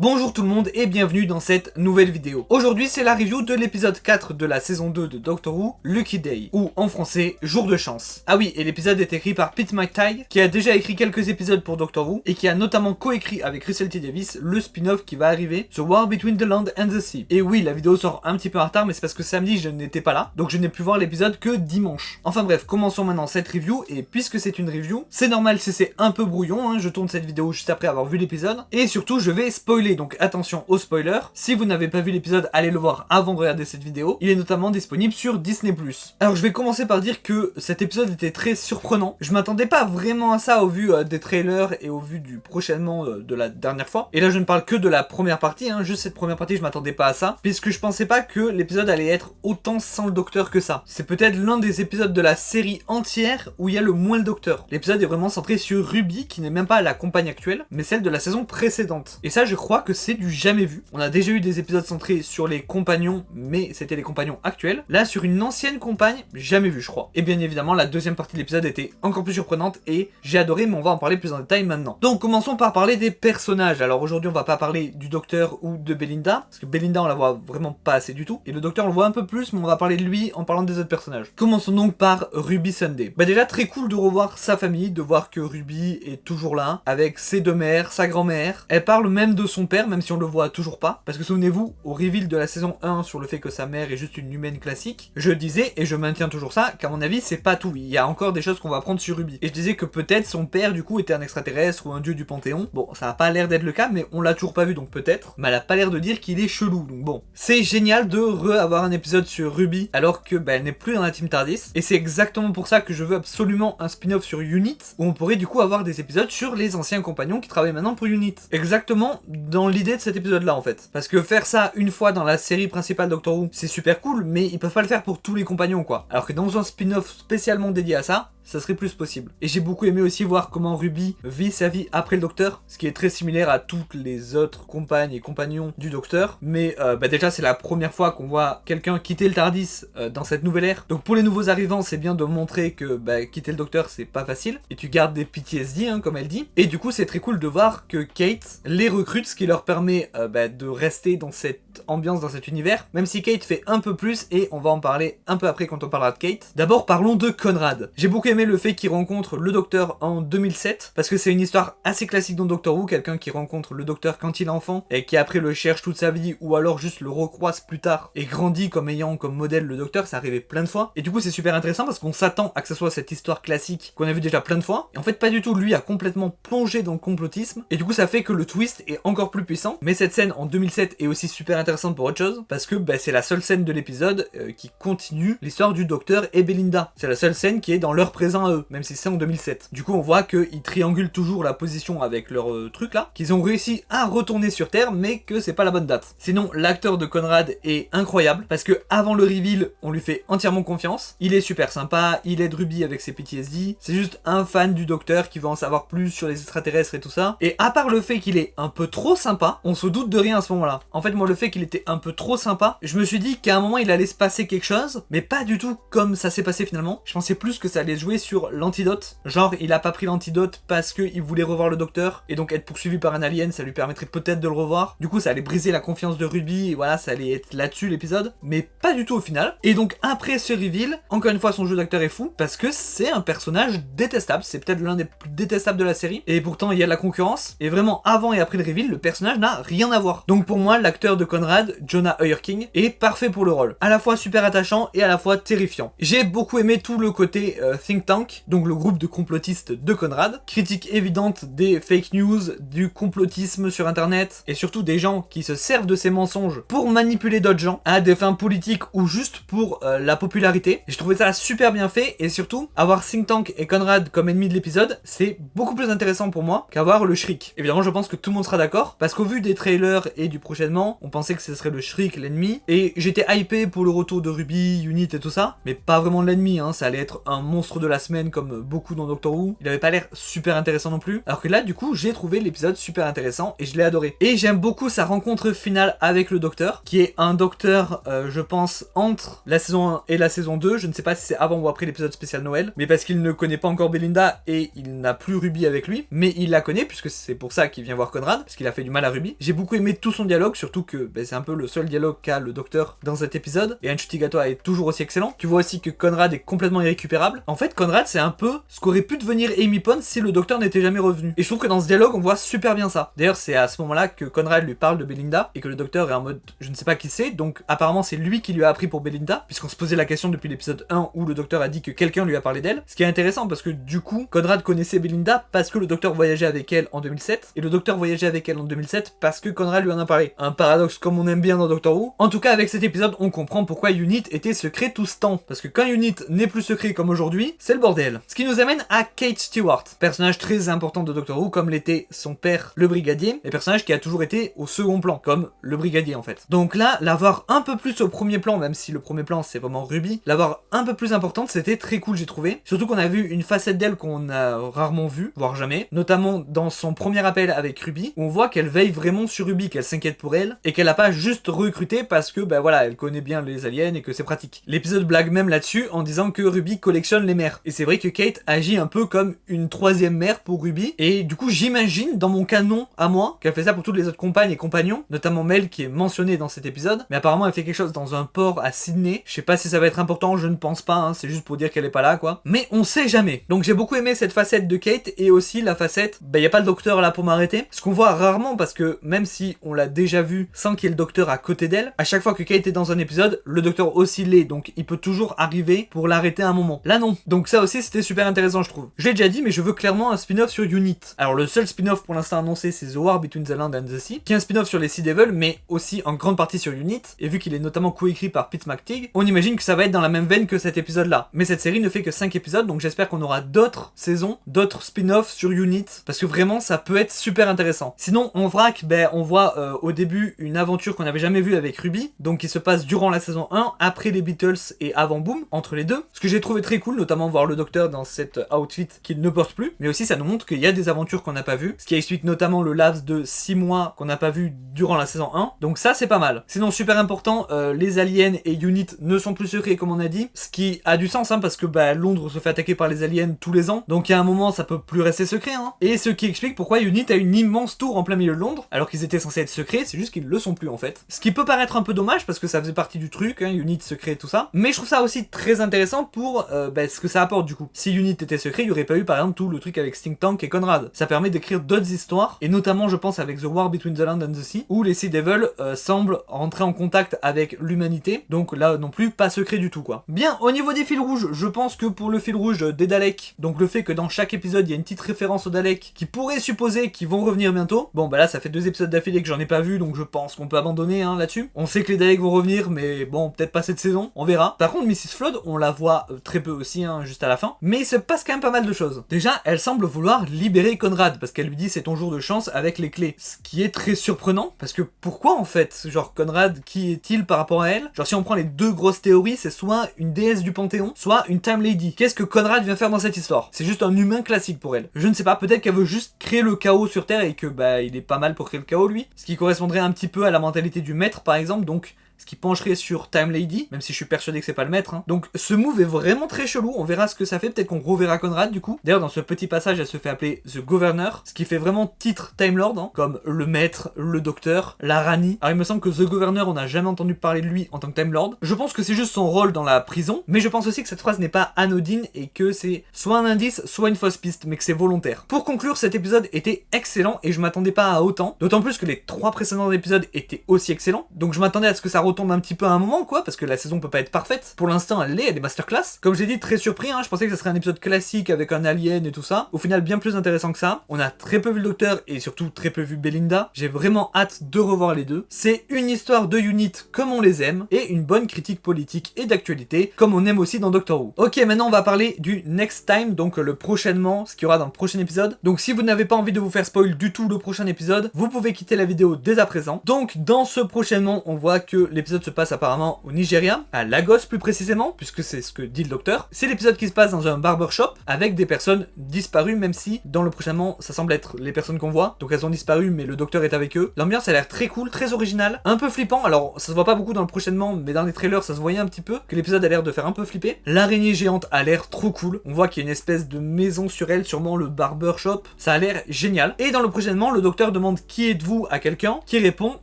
Bonjour tout le monde et bienvenue dans cette nouvelle vidéo. Aujourd'hui c'est la review de l'épisode 4 de la saison 2 de Doctor Who, Lucky Day, ou en français, Jour de chance. Ah oui, et l'épisode est écrit par Pete McTighe, qui a déjà écrit quelques épisodes pour Doctor Who, et qui a notamment coécrit avec Russell T Davies le spin-off qui va arriver sur War Between the Land and the Sea. Et oui, la vidéo sort un petit peu en retard, mais c'est parce que samedi je n'étais pas là, donc je n'ai pu voir l'épisode que dimanche. Enfin bref, commençons maintenant cette review, et puisque c'est une review, c'est normal si c'est un peu brouillon, hein, je tourne cette vidéo juste après avoir vu l'épisode, et surtout je vais spoiler. Donc attention aux spoilers, si vous n'avez pas vu l'épisode, allez le voir avant de regarder cette vidéo, il est notamment disponible sur Disney+. Alors je vais commencer par dire que cet épisode était très surprenant, je m'attendais pas vraiment à ça au vu des trailers et au vu du prochainement de la dernière fois, et là je ne parle que de la première partie, hein, juste cette première partie je m'attendais pas à ça, puisque je pensais pas que l'épisode allait être autant sans le docteur que ça. C'est peut-être l'un des épisodes de la série entière où il y a le moins le docteur. L'épisode est vraiment centré sur Ruby, qui n'est même pas la compagne actuelle, mais celle de la saison précédente. Et ça je crois que c'est du jamais vu. On a déjà eu des épisodes centrés sur les compagnons, mais c'était les compagnons actuels. Là, sur une ancienne compagne, jamais vu, je crois. Et bien évidemment, la deuxième partie de l'épisode était encore plus surprenante et j'ai adoré, mais on va en parler plus en détail maintenant. Donc, commençons par parler des personnages. Alors aujourd'hui, on va pas parler du docteur ou de Belinda, parce que Belinda, on la voit vraiment pas assez du tout. Et le docteur, on le voit un peu plus, mais on va parler de lui en parlant des autres personnages. Commençons donc par Ruby Sunday. Bah déjà, très cool de revoir sa famille, de voir que Ruby est toujours là, avec ses deux mères, sa grand-mère. Elle parle même de son père, même si on le voit toujours pas, parce que souvenez-vous, au reveal de la saison 1 sur le fait que sa mère est juste une humaine classique, je disais, et je maintiens toujours ça, qu'à mon avis c'est pas tout, il y a encore des choses qu'on va apprendre sur Ruby. Et je disais que peut-être son père du coup était un extraterrestre ou un dieu du Panthéon, bon ça a pas l'air d'être le cas, mais on l'a toujours pas vu donc peut-être, mais elle a pas l'air de dire qu'il est chelou, donc bon. C'est génial de avoir un épisode sur Ruby, alors que elle n'est plus dans la team TARDIS, et c'est exactement pour ça que je veux absolument un spin-off sur Unit, où on pourrait du coup avoir des épisodes sur les anciens compagnons qui travaillent maintenant pour Unit. Exactement dans l'idée de cet épisode là en fait. Parce que faire ça une fois dans la série principale Doctor Who, c'est super cool, mais ils peuvent pas le faire pour tous les compagnons quoi. Alors que dans un spin-off spécialement dédié à ça, ça serait plus possible. Et j'ai beaucoup aimé aussi voir comment Ruby vit sa vie après le docteur, ce qui est très similaire à toutes les autres compagnes et compagnons du docteur. Mais déjà c'est la première fois qu'on voit quelqu'un quitter le TARDIS dans cette nouvelle ère. Donc pour les nouveaux arrivants, c'est bien de montrer que quitter le docteur c'est pas facile. Et tu gardes des PTSD, hein, comme elle dit. Et du coup c'est très cool de voir que Kate les recrute, ce qui leur permet de rester dans cette ambiance, dans cet univers. Même si Kate fait un peu plus, et on va en parler un peu après quand on parlera de Kate. D'abord parlons de Conrad. J'ai beaucoup aimé le fait qu'il rencontre le docteur en 2007, parce que c'est une histoire assez classique dans Doctor Who, quelqu'un qui rencontre le docteur quand il est enfant, et qui après le cherche toute sa vie, ou alors juste le recroise plus tard, et grandit comme ayant comme modèle le docteur, ça arrivait plein de fois, et du coup c'est super intéressant parce qu'on s'attend à que ce soit cette histoire classique qu'on a vu déjà plein de fois, et en fait pas du tout, lui a complètement plongé dans le complotisme, et du coup ça fait que le twist est encore plus puissant, mais cette scène en 2007 est aussi super intéressante pour autre chose, parce que c'est la seule scène de l'épisode qui continue l'histoire du docteur et Belinda, c'est la seule scène qui est dans leur présent à eux, même si c'est en 2007. Du coup on voit qu'ils triangulent toujours la position avec leur truc là, qu'ils ont réussi à retourner sur Terre, mais que c'est pas la bonne date. Sinon l'acteur de Conrad est incroyable, parce que avant le reveal, on lui fait entièrement confiance, il est super sympa, il aide Ruby avec ses PTSD, c'est juste un fan du docteur qui veut en savoir plus sur les extraterrestres et tout ça, et à part le fait qu'il est un peu trop sympa, on se doute de rien à ce moment-là. En fait moi le fait qu'il était un peu trop sympa, je me suis dit qu'à un moment il allait se passer quelque chose, mais pas du tout comme ça s'est passé finalement. Je pensais plus que ça allait jouer sur l'antidote, genre il a pas pris l'antidote parce qu'il voulait revoir le docteur, et donc être poursuivi par un alien ça lui permettrait peut-être de le revoir, du coup ça allait briser la confiance de Ruby, et voilà ça allait être là-dessus l'épisode, mais pas du tout au final. Et donc après ce reveal, encore une fois son jeu d'acteur est fou, parce que c'est un personnage détestable, c'est peut-être l'un des plus détestables de la série, et pourtant il y a de la concurrence, et vraiment avant et après le reveal, le personnage n'a rien à voir. Donc pour moi l'acteur de Conrad, Jonah Heuerking, est parfait pour le rôle, à la fois super attachant et à la fois terrifiant. J'ai beaucoup aimé tout le côté think tank, donc le groupe de complotistes de Conrad, critique évidente des fake news, du complotisme sur internet, et surtout des gens qui se servent de ces mensonges pour manipuler d'autres gens à des fins politiques ou juste pour la popularité. Et je trouvais ça super bien fait, et surtout avoir think tank et Conrad comme ennemis de l'épisode, c'est beaucoup plus intéressant pour moi qu'avoir le Shriek. Évidemment je pense que tout le monde sera d'accord, parce qu'au vu des trailers et du prochainement, on pensait que ce serait le Shriek l'ennemi, et j'étais hypé pour le retour de Ruby, Unit et tout ça, mais pas vraiment l'ennemi, hein, ça allait être un monstre de la semaine comme beaucoup dans Doctor Who. Il avait pas l'air super intéressant non plus. Alors que là, du coup, j'ai trouvé l'épisode super intéressant et je l'ai adoré. Et j'aime beaucoup sa rencontre finale avec le docteur, qui est un docteur, je pense, entre la saison 1 et la saison 2. Je ne sais pas si c'est avant ou après l'épisode spécial Noël, mais parce qu'il ne connaît pas encore Belinda et il n'a plus Ruby avec lui, mais il la connaît puisque c'est pour ça qu'il vient voir Conrad, parce qu'il a fait du mal à Ruby. J'ai beaucoup aimé tout son dialogue, surtout que c'est un peu le seul dialogue qu'a le docteur dans cet épisode, et Anchutigatoa est toujours aussi excellent. Tu vois aussi que Conrad est complètement irrécupérable. En fait, Conrad, c'est un peu ce qu'aurait pu devenir Amy Pond si le docteur n'était jamais revenu. Et je trouve que dans ce dialogue, on voit super bien ça. D'ailleurs, c'est à ce moment-là que Conrad lui parle de Belinda, et que le docteur est en mode je ne sais pas qui c'est, donc apparemment c'est lui qui lui a appris pour Belinda, puisqu'on se posait la question depuis l'épisode 1 où le docteur a dit que quelqu'un lui a parlé d'elle. Ce qui est intéressant parce que du coup, Conrad connaissait Belinda parce que le docteur voyageait avec elle en 2007, et le docteur voyageait avec elle en 2007 parce que Conrad lui en a parlé. Un paradoxe comme on aime bien dans Doctor Who. En tout cas, avec cet épisode, on comprend pourquoi Unit était secret tout ce temps. Parce que quand Unit n'est plus secret comme aujourd'hui, c'est le bordel. Ce qui nous amène à Kate Stewart, personnage très important de Doctor Who, comme l'était son père, le brigadier, et personnage qui a toujours été au second plan, comme le brigadier en fait. Donc là, l'avoir un peu plus au premier plan, même si le premier plan c'est vraiment Ruby, l'avoir un peu plus importante, c'était très cool j'ai trouvé. Surtout qu'on a vu une facette d'elle qu'on a rarement vue, voire jamais, notamment dans son premier appel avec Ruby, où on voit qu'elle veille vraiment sur Ruby, qu'elle s'inquiète pour elle, et qu'elle a pas juste recruté parce que voilà, elle connaît bien les aliens et que c'est pratique. L'épisode blague même là-dessus en disant que Ruby collectionne les mères. Et c'est vrai que Kate agit un peu comme une troisième mère pour Ruby, et du coup j'imagine dans mon canon à moi qu'elle fait ça pour toutes les autres compagnes et compagnons, notamment Mel qui est mentionnée dans cet épisode, mais apparemment elle fait quelque chose dans un port à Sydney. Je sais pas si ça va être important, je ne pense pas, hein, c'est juste pour dire qu'elle est pas là quoi, mais on sait jamais. Donc j'ai beaucoup aimé cette facette de Kate, et aussi la facette, y a pas le docteur là pour m'arrêter, ce qu'on voit rarement parce que même si on l'a déjà vu sans qu'il y ait le docteur à côté d'elle, à chaque fois que Kate est dans un épisode, le docteur aussi l'est, donc il peut toujours arriver pour l'arrêter à un moment. Là non. Donc ça aussi c'était super intéressant je trouve. Je l'ai déjà dit, mais je veux clairement un spin-off sur Unit. Alors le seul spin-off pour l'instant annoncé c'est The War Between the Land and the Sea, qui est un spin-off sur les Sea Devils, mais aussi en grande partie sur Unit, et vu qu'il est notamment coécrit par Pete McTighe, on imagine que ça va être dans la même veine que cet épisode là. Mais cette série ne fait que 5 épisodes, donc j'espère qu'on aura d'autres saisons, d'autres spin-offs sur Unit, parce que vraiment ça peut être super intéressant. Sinon en vrac, on voit au début une aventure qu'on n'avait jamais vue avec Ruby, donc qui se passe durant la saison 1, après les Beatles et avant Boom, entre les deux. Ce que j'ai trouvé très cool, notamment voir le docteur dans cet outfit qu'il ne porte plus, mais aussi ça nous montre qu'il y a des aventures qu'on n'a pas vues, ce qui explique notamment le laps de 6 mois qu'on n'a pas vu durant la saison 1, donc ça c'est pas mal. Sinon super important, les aliens et Unit ne sont plus secrets comme on a dit, ce qui a du sens parce que Londres se fait attaquer par les aliens tous les ans, donc il y a un moment ça peut plus rester secret, et ce qui explique pourquoi Unit a une immense tour en plein milieu de Londres, alors qu'ils étaient censés être secrets, c'est juste qu'ils le sont plus en fait. Ce qui peut paraître un peu dommage parce que ça faisait partie du truc, Unit secret et tout ça, mais je trouve ça aussi très intéressant pour ce que ça apporte du coup. Si Unit était secret, il n'y aurait pas eu par exemple tout le truc avec Think Tank et Conrad. Ça permet d'écrire d'autres histoires, et notamment je pense avec The War Between the Land and the Sea, où les Sea Devils semblent rentrer en contact avec l'humanité, donc là non plus pas secret du tout quoi. Bien, au niveau des fils rouges, je pense que pour le fil rouge des Daleks, donc le fait que dans chaque épisode il y a une petite référence aux Daleks qui pourrait supposer qu'ils vont revenir bientôt, là ça fait 2 épisodes d'affilée que j'en ai pas vu, donc je pense qu'on peut abandonner là-dessus. On sait que les Daleks vont revenir, mais bon, peut-être pas cette saison, on verra. Par contre Mrs. Flood, on la voit très peu aussi, juste à la fin, mais il se passe quand même pas mal de choses. Déjà, elle semble vouloir libérer Conrad, parce qu'elle lui dit c'est ton jour de chance avec les clés, ce qui est très surprenant, parce que pourquoi en fait, genre Conrad, qui est-il par rapport à elle? Genre si on prend les deux grosses théories, c'est soit une déesse du Panthéon, soit une Time Lady. Qu'est-ce que Conrad vient faire dans cette histoire? C'est juste un humain classique pour elle. Je ne sais pas, peut-être qu'elle veut juste créer le chaos sur Terre et que il est pas mal pour créer le chaos lui, ce qui correspondrait un petit peu à la mentalité du maître par exemple, donc ce qui pencherait sur Time Lady, même si je suis persuadé que c'est pas le maître. Donc ce move est vraiment très chelou, on verra ce que ça fait, peut-être qu'on reverra Conrad du coup. D'ailleurs dans ce petit passage elle se fait appeler The Governor, ce qui fait vraiment titre Time Lord, comme le maître, le docteur, la Rani. Alors il me semble que The Governor on n'a jamais entendu parler de lui en tant que Time Lord. Je pense que c'est juste son rôle dans la prison, mais je pense aussi que cette phrase n'est pas anodine et que c'est soit un indice, soit une fausse piste, mais que c'est volontaire. Pour conclure, cet épisode était excellent et je m'attendais pas à autant, d'autant plus que les 3 précédents épisodes étaient aussi excellents, donc je m'attendais à ce que ça retombe un petit peu à un moment quoi, parce que la saison peut pas être parfaite. Pour l'instant elle est masterclass. Comme j'ai dit, très surpris, je pensais que ça serait un épisode classique avec un alien et tout ça. Au final bien plus intéressant que ça. On a très peu vu le docteur et surtout très peu vu Belinda. J'ai vraiment hâte de revoir les deux. C'est une histoire de Unit comme on les aime et une bonne critique politique et d'actualité comme on aime aussi dans Doctor Who. Ok, maintenant on va parler du next time, donc le prochainement, ce qu'il y aura dans le prochain épisode. Donc si vous n'avez pas envie de vous faire spoil du tout le prochain épisode, vous pouvez quitter la vidéo dès à présent. Donc dans ce prochainement, on voit que l'épisode se passe apparemment au Nigeria, à Lagos plus précisément, puisque c'est ce que dit le docteur. C'est l'épisode qui se passe dans un barbershop avec des personnes disparues, même si dans le prochainement ça semble être les personnes qu'on voit, donc elles ont disparu mais le docteur est avec eux. L'ambiance a l'air très cool, très originale, un peu flippant, alors ça se voit pas beaucoup dans le prochainement, mais dans les trailers ça se voyait un petit peu, que l'épisode a l'air de faire un peu flipper. L'araignée géante a l'air trop cool, on voit qu'il y a une espèce de maison sur elle, sûrement le barbershop, ça a l'air génial. Et dans le prochainement, le docteur demande qui êtes-vous à quelqu'un, qui répond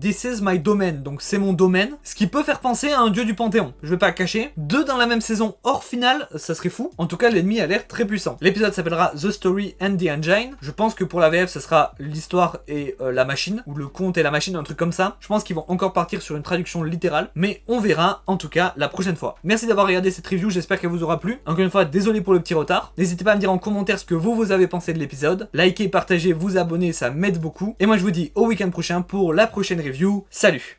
This is my domain, donc c'est mon domaine, ce qui peut faire penser à un dieu du Panthéon, je vais pas cacher. 2 dans la même saison hors finale, ça serait fou. En tout cas l'ennemi a l'air très puissant. L'épisode s'appellera The Story and the Engine, je pense que pour la VF ce sera l'histoire et la machine, ou le conte et la machine, un truc comme ça. Je pense qu'ils vont encore partir sur une traduction littérale, mais on verra en tout cas la prochaine fois. Merci d'avoir regardé cette review, j'espère qu'elle vous aura plu. Encore une fois, désolé pour le petit retard. N'hésitez pas à me dire en commentaire ce que vous avez pensé de l'épisode. Likez, partagez, vous abonnez, ça m'aide beaucoup. Et moi je vous dis au week-end prochain pour la prochaine review. Salut!